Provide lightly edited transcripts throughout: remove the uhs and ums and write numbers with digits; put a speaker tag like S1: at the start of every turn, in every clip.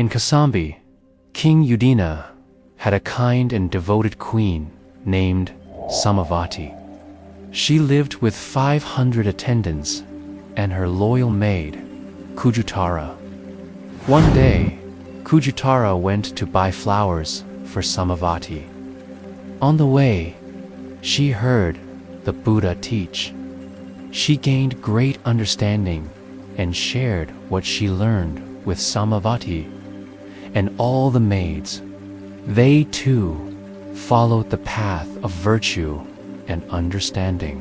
S1: In Kasambi, King Udina had a kind and devoted queen named Samavati. She lived with 500 attendants and her loyal maid, Khujjuttara. One day, Khujjuttara went to buy flowers for Samavati. On the way, she heard the Buddha teach. She gained great understanding and shared what she learned with Samavati and all the maids. They too followed the path of virtue and understanding.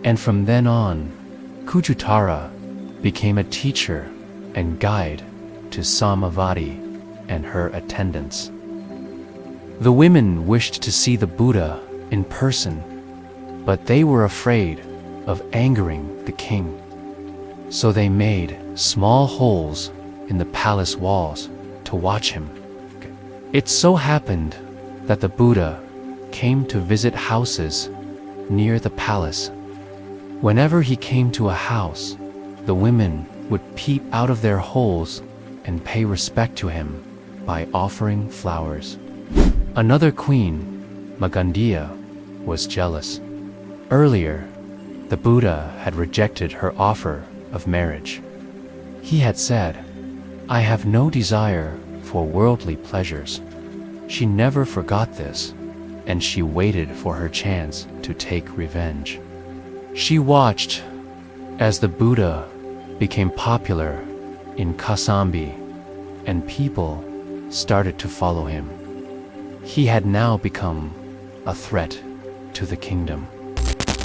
S1: And from then on, Khujjuttara became a teacher and guide to Samavati and her attendants. The women wished to see the Buddha in person, but they were afraid of angering the king. So they made small holes in the palace walls to watch him. It so happened that the Buddha came to visit houses near the palace. Whenever he came to a house, the women would peep out of their holes and pay respect to him by offering flowers. Another queen, Magandiya, was jealous. Earlier, the Buddha had rejected her offer of marriage. He had said, "I have no desire for worldly pleasures." She never forgot this, and she waited for her chance to take revenge. She watched as the Buddha became popular in Kasambi, and people started to follow him. He had now become a threat to the kingdom.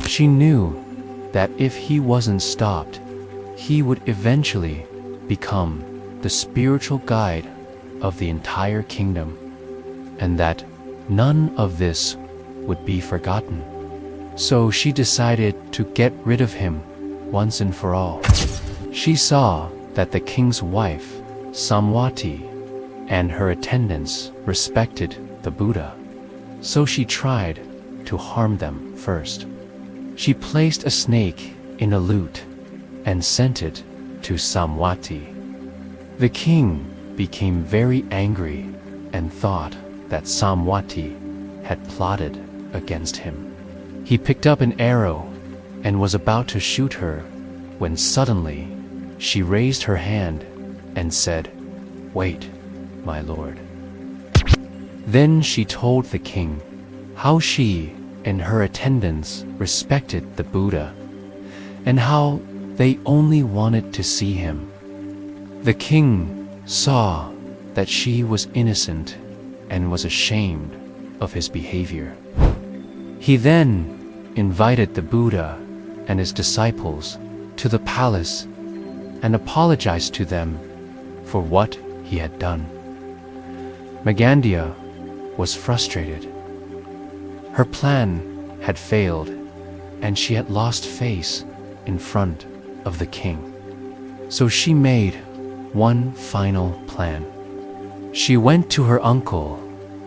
S1: She knew that if he wasn't stopped, he would eventually become the spiritual guide of the entire kingdom, and that none of this would be forgotten. So she decided to get rid of him once and for all. She saw that the king's wife, Samavathi, and her attendants respected the Buddha, so she tried to harm them first. She placed a snake in a lute and sent it to Samavathi. The king became very angry and thought that Samavathi had plotted against him. He picked up an arrow and was about to shoot her when suddenly she raised her hand and said, "Wait, my lord." Then she told the king how she and her attendants respected the Buddha and how they only wanted to see him. The king saw that she was innocent and was ashamed of his behavior. He then invited the Buddha and his disciples to the palace and apologized to them for what he had done. Magandiya was frustrated. Her plan had failed, and she had lost face in front of the king. So she made one final plan. She went to her uncle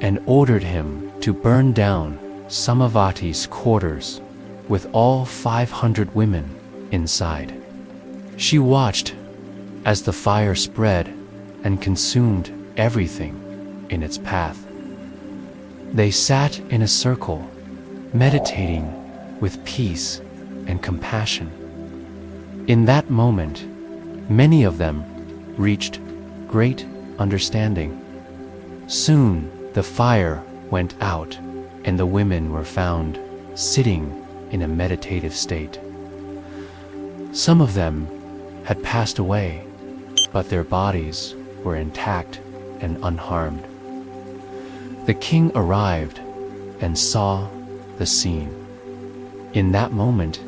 S1: and ordered him to burn down Samavati's quarters with all 500 women inside. She watched as the fire spread and consumed everything in its path. They sat in a circle, meditating with peace and compassion. In that moment, many of them reached great understanding. Soon the fire went out and the women were found sitting in a meditative state. Some of them had passed away, but their bodies were intact and unharmed. The king arrived and saw the scene. In that moment,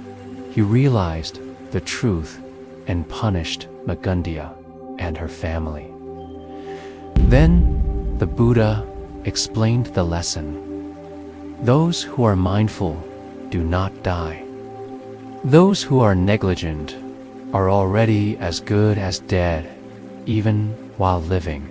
S1: he realized the truth and punished Magandiya and her family. Then the Buddha explained the lesson. Those who are mindful do not die. Those who are negligent are already as good as dead, even while living.